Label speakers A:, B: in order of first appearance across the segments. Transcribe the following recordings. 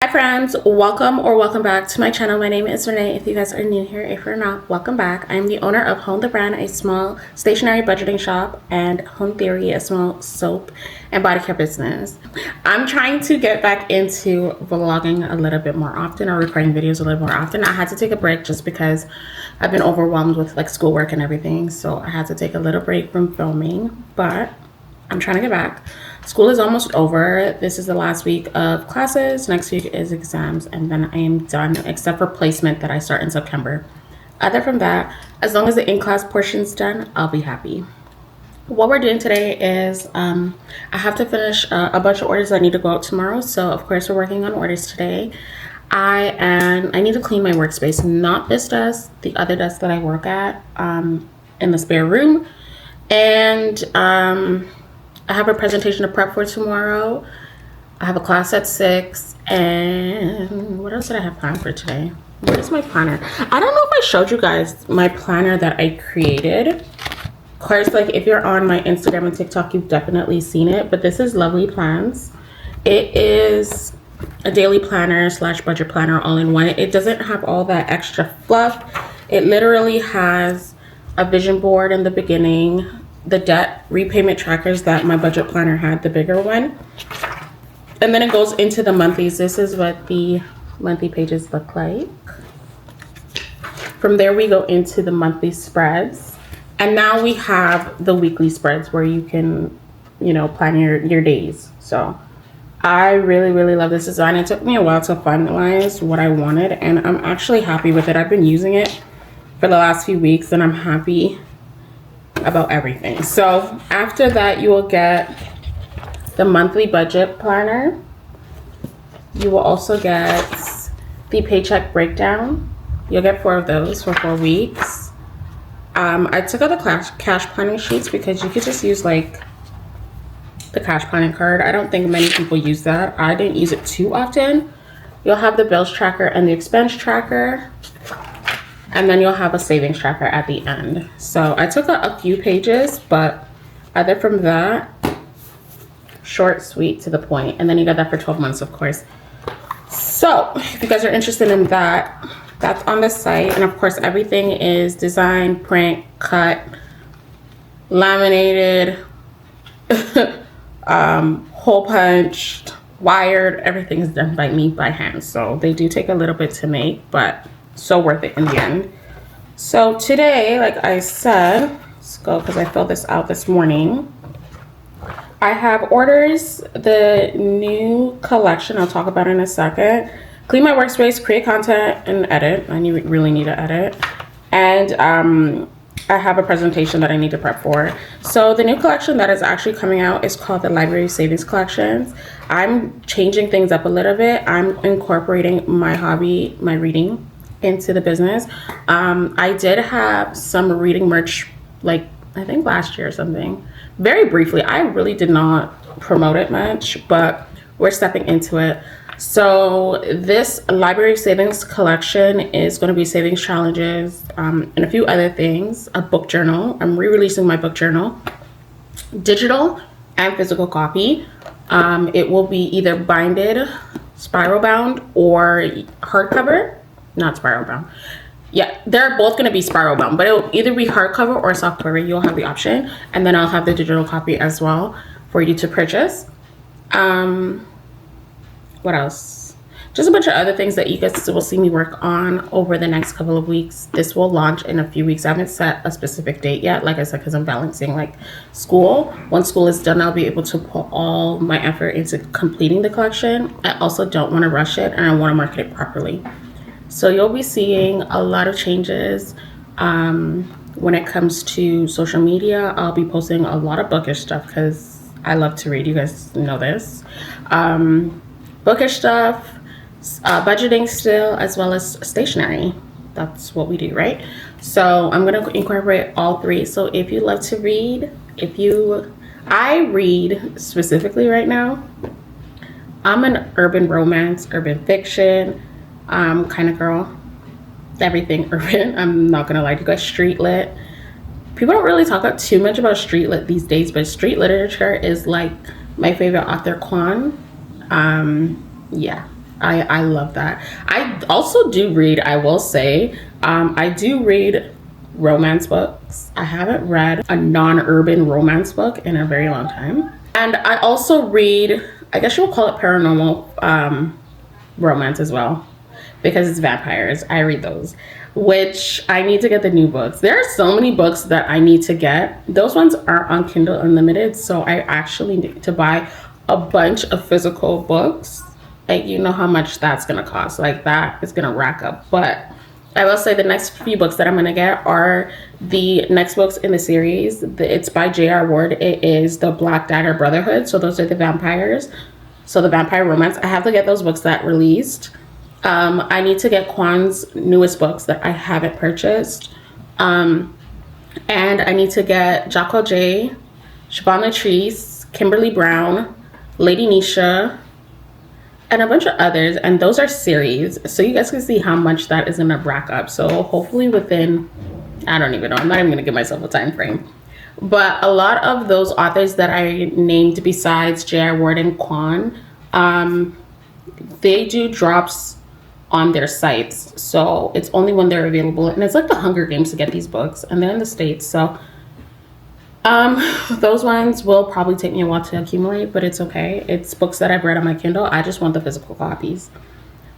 A: Hi friends, welcome back to my channel. My name is Renee. If you guys are new here, if you're not, welcome back. I'm the owner of Hone the Brand, a small stationery budgeting shop, and Hone Theory, a small soap and body care business. I'm trying to get back into vlogging a little bit more often, or recording videos a little more often. I had to take a break just because I've been overwhelmed with like schoolwork and everything, so I had to take a little break from filming, but I'm trying to get back. School is almost over. This is the last week of classes. Next week is exams, and then I am done, except for placement that I start in September. Other from that, as long as the in-class portion's done, I'll be happy. What we're doing today is I have to finish a bunch of orders that need to go out tomorrow. So of course we're working on orders today. I need to clean my workspace, not this desk, the other desk that I work at in the spare room. And I have a presentation to prep for tomorrow. I have a class at 6, and what else did I have planned for today? What is my planner? I don't know if I showed you guys my planner that I created. Of course, like if you're on my Instagram and TikTok, you've definitely seen it, but this is Lovely Plans. It is a daily planner slash budget planner all in one. It doesn't have all that extra fluff. It literally has a vision board in the beginning, the debt repayment trackers that my budget planner had, the bigger one, and then it goes into the monthlies. This is what the monthly pages look like. From there we go into the monthly spreads, and now we have the weekly spreads where you can, you know, plan your days. So I really love this design. It took me a while to finalize what I wanted, and I'm actually happy with it. I've been using it for the last few weeks, and I'm happy about everything. So after that, you will get the monthly budget planner. You will also get the paycheck breakdown. You'll get 4 of those for 4 weeks. I took out the cash planning sheets because you could just use like the cash planning card. I don't think many people use that. I didn't use it too often. You'll have the bills tracker and the expense tracker, and then you'll have a savings tracker at the end. So I took out a few pages, but other from that, short, sweet, to the point. And then you get that for 12 months, of course. So if you guys are interested in that, that's on the site. And of course, everything is designed, print, cut, laminated, hole punched, wired. Everything is done by me by hand. So they do take a little bit to make, but so worth it in the end. So today, like I said, let's go because I filled this out this morning. I have orders, the new collection I'll talk about in a second. Clean my workspace, create content, and edit. I really need to edit. And I have a presentation that I need to prep for. So the new collection that is actually coming out is called the Library Savings Collections. I'm changing things up a little bit. I'm incorporating my hobby, my reading, into the business. I did have some reading merch, like I think last year or something, very briefly. I really did not promote it much, but we're stepping into it. So this library savings collection is going to be savings challenges, and a few other things. A book journal. I'm re-releasing my book journal, digital and physical copy. It will be either binded, spiral bound, or hardcover. Not spiral bound. Yeah, they're both going to be spiral bound, but it'll either be hardcover or softcover. You'll have the option, and then I'll have the digital copy as well for you to purchase. What else? Just a bunch of other things that you guys will see me work on over the next couple of weeks. This will launch in a few weeks. I haven't set a specific date yet, like I said, because I'm balancing like school. Once school is done, I'll be able to put all my effort into completing the collection. I also don't want to rush it, and I want to market it properly. So you'll be seeing a lot of changes when it comes to social media. I'll be posting a lot of Bookish stuff because I love to read. You guys know this. Bookish stuff, budgeting still, as well as stationery. That's what we do, right? So I'm going to incorporate all 3. So if you love to read, I read specifically right now. I'm an urban romance, urban fiction kind of girl. Everything urban. I'm not gonna lie to you guys. Street lit. People don't really talk about too much about street lit these days, but street literature is like my favorite author, Quan. Yeah, I love that. I also do read, I will say, I do read romance books. I haven't read a non-urban romance book in a very long time. And I also read, I guess you would call it paranormal romance as well, because it's vampires. I read those, which I need to get the new books. There are so many books that I need to get. Those ones are on Kindle Unlimited, so I actually need to buy a bunch of physical books. Like, you know how much that's gonna cost. Like, that is gonna rack up. But I will say the next few books that I'm gonna get are the next books in the series. It's by J.R. Ward. It is the Black Dagger Brotherhood. So those are the vampires. So the vampire romance. I have to get those books that released. I need to get Kwan's newest books that I haven't purchased. And I need to get Jacques J, Siobhan Latrice, Kimberly Brown, Lady Nisha, and a bunch of others. And those are series. So you guys can see how much that is going to rack up. So hopefully within, I don't even know. I'm not even going to give myself a time frame. But a lot of those authors that I named besides J.R. Ward and Kwan, they do drops on their sites, so it's only when they're available, and it's like the Hunger Games to get these books, and they're in the States, so those ones will probably take me a while to accumulate, but it's okay. It's books that I've read on my Kindle. I just want the physical copies.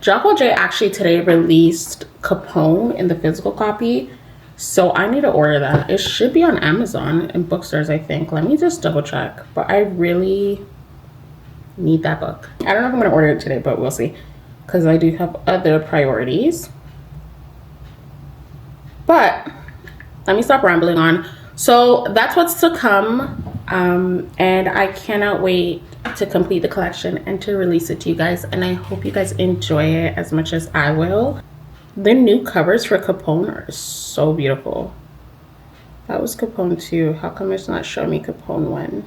A: Jocko J actually today released Capone in the physical copy, so I need to order that. It should be on Amazon and bookstores, I think. Let me just double check, but I really need that book. I don't know if I'm gonna order it today, but we'll see, because I do have other priorities. But let me stop rambling on. So that's what's to come, and I cannot wait to complete the collection and to release it to you guys, and I hope you guys enjoy it as much as I will. The new covers for Capone are so beautiful. That was Capone 2. How come it's not showing me Capone 1?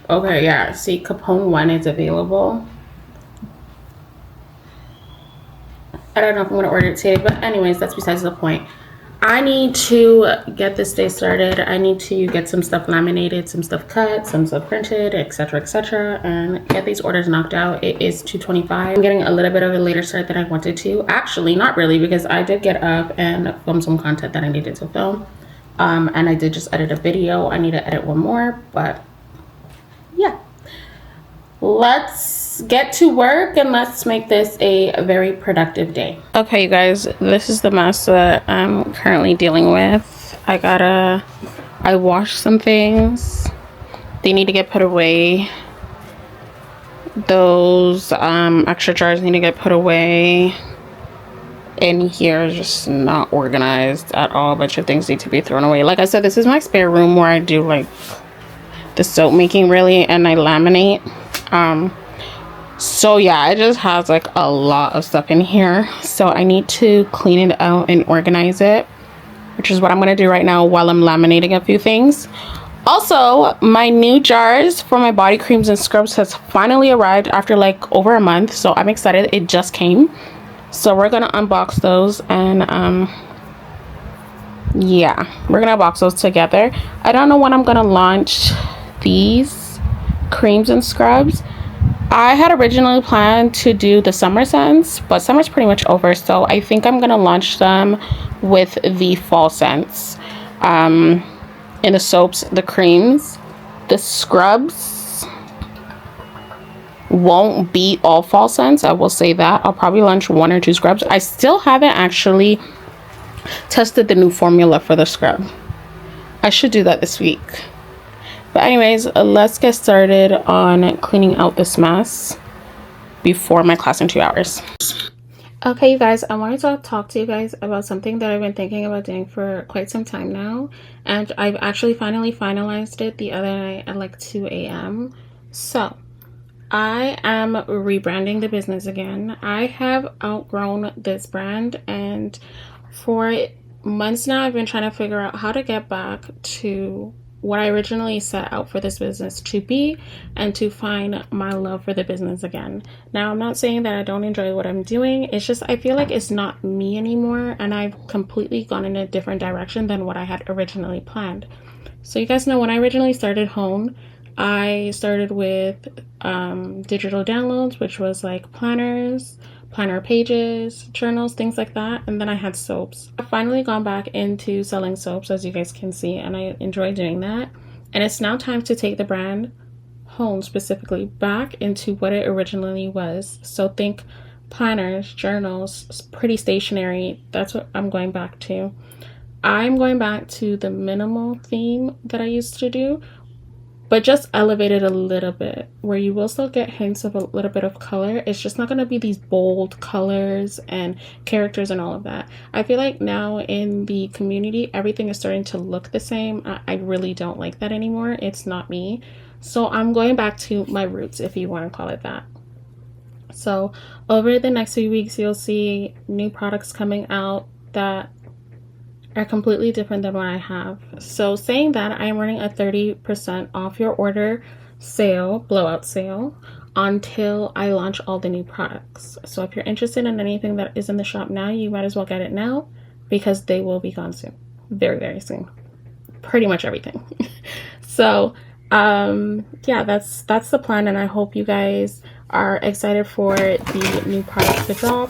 A: Okay, yeah, see, Capone 1 is available. I don't know if I'm gonna order it today, but anyways, that's besides the point. I need to get this day started. I need to get some stuff laminated, some stuff cut, some stuff printed, etc., and get these orders knocked out. It is 2:25. I'm getting a little bit of a later start than I wanted to. Actually, not really, because I did get up and film some content that I needed to film, and I did just edit a video. I need to edit one more, but yeah, let's get to work and let's make this a very productive day. Okay, you guys, this is the mess that I'm currently dealing with. I washed some things. They need to get put away. Those extra jars need to get put away. In here is just not organized at all. A bunch of things need to be thrown away. Like I said, this is my spare room where I do like the soap making, really, and I laminate. So yeah, it just has like a lot of stuff in here, so I need to clean it out and organize it, which is what I'm gonna do right now while I'm laminating a few things. Also, my new jars for my body creams and scrubs has finally arrived after like over a month, so I'm excited. It just came, so we're gonna unbox those, and yeah, we're gonna unbox those together. I don't know when I'm gonna launch these creams and scrubs. I had originally planned to do the summer scents, but summer's pretty much over, so I think I'm gonna launch them with the fall scents. In the soaps, the creams, the scrubs won't be all fall scents, I will say that. I'll probably launch 1 or 2 scrubs. I still haven't actually tested the new formula for the scrub. I should do that this week. But anyways, let's get started on cleaning out this mess before my class in 2 hours. Okay, you guys, I wanted to talk to you guys about something that I've been thinking about doing for quite some time now. And I've actually finally finalized it the other night at like 2 a.m. So, I am rebranding the business again. I have outgrown this brand, and for months now I've been trying to figure out how to get back to what I originally set out for this business to be, and to find my love for the business again. Now, I'm not saying that I don't enjoy what I'm doing. It's just I feel like it's not me anymore, and I've completely gone in a different direction than what I had originally planned. So you guys know when I originally started Hone, I started with digital downloads, which was like planners, planner pages, journals, things like that. And then I had soaps. I've finally gone back into selling soaps, as you guys can see, and I enjoy doing that. And it's now time to take the brand home specifically back into what it originally was. So think planners, journals, pretty stationery. That's what I'm going back to. I'm going back to the minimal theme that I used to do, but just elevated a little bit, where you will still get hints of a little bit of color. It's just not going to be these bold colors and characters and all of that. I feel like now in the community, everything is starting to look the same. I really don't like that anymore. It's not me. So I'm going back to my roots, if you want to call it that. So over the next few weeks, you'll see new products coming out that are completely different than what I have. So saying that, I am running a 30% off your order sale, blowout sale, until I launch all the new products. So if you're interested in anything that is in the shop now, you might as well get it now, because they will be gone soon. Very, very soon. Pretty much everything. So yeah, that's the plan, and I hope you guys are excited for the new products to drop.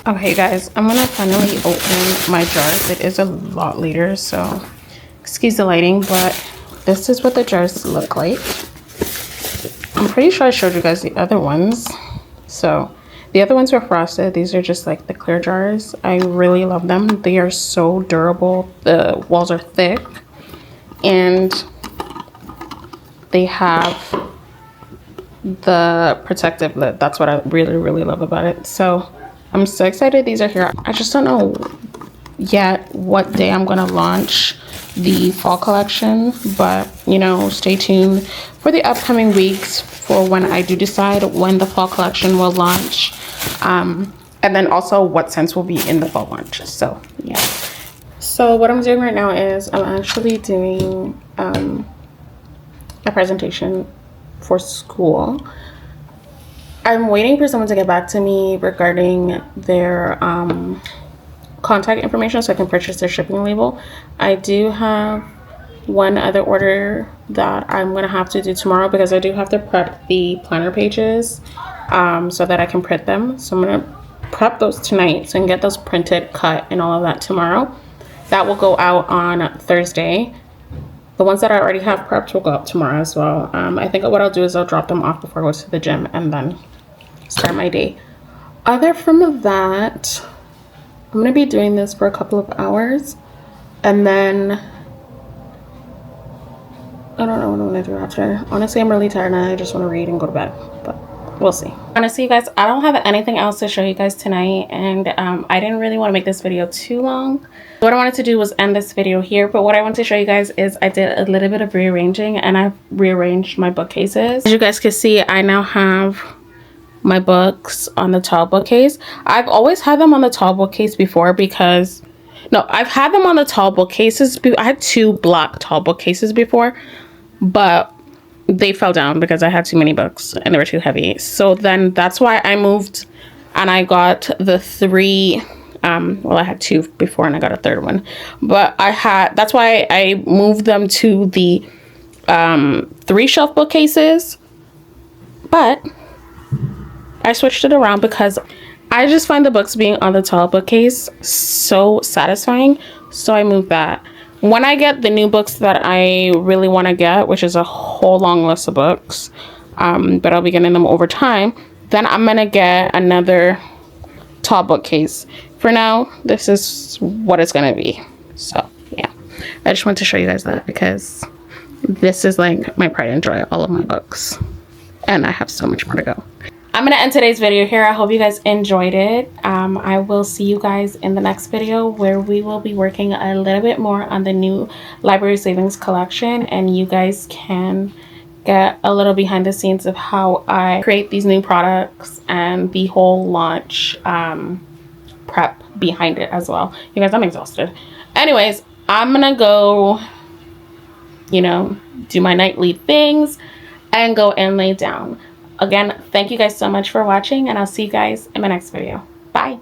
A: Okay guys, I'm gonna finally open my jars. It is a lot later, so excuse the lighting, but this is what the jars look like. I'm pretty sure I showed you guys the other ones. So the other ones were frosted. These are just like the clear jars. I really love them. They are so durable. The walls are thick and they have the protective lid. That's what I really love about it. So I'm so excited these are here. I just don't know yet what day I'm gonna launch the fall collection, but you know, stay tuned for the upcoming weeks for when I do decide when the fall collection will launch, and then also what scents will be in the fall launch. So yeah. So what I'm doing right now is I'm actually doing a presentation for school. I'm waiting for someone to get back to me regarding their contact information so I can purchase their shipping label. I do have one other order that I'm gonna have to do tomorrow, because I do have to prep the planner pages so that I can print them. So I'm gonna prep those tonight so I can get those printed, cut, and all of that tomorrow. That will go out on Thursday. The ones that I already have prepped will go up tomorrow as well. I think what I'll do is I'll drop them off before I go to the gym and then start my day. Other from that, I'm gonna be doing this for a couple of hours, and then I don't know what I'm gonna do after. Honestly, I'm really tired and I just want to read and go to bed, but we'll see. Honestly, you guys, I don't have anything else to show you guys tonight, and I didn't really want to make this video too long. What I wanted to do was end this video here, but what I want to show you guys is I did a little bit of rearranging, and I've rearranged my bookcases. As you guys can see, I now have my books on the tall bookcase. I've always had them on the tall bookcase before because I've had them on the tall bookcases. I had two black tall bookcases before, but they fell down because I had too many books and they were too heavy. So then that's why I moved and I got the three, well, I had two before and I got a third one, but that's why I moved them to the 3 shelf bookcases. But I switched it around because I just find the books being on the tall bookcase so satisfying. So I moved that. When I get the new books that I really want to get, which is a whole long list of books, but I'll be getting them over time, then I'm going to get another tall bookcase. for now, this is what it's gonna be. So yeah, I just want to show you guys that because this is like my pride and joy, all of my books, and I have so much more to go. I'm gonna end today's video here. I hope you guys enjoyed it. I will see you guys in the next video where we will be working a little bit more on the new library savings collection, and you guys can get a little behind the scenes of how I create these new products and the whole launch prep behind it as well. You guys, I'm exhausted. Anyways, I'm gonna go, you know, do my nightly things and go and lay down. Again, thank you guys so much for watching, and I'll see you guys in my next video. Bye.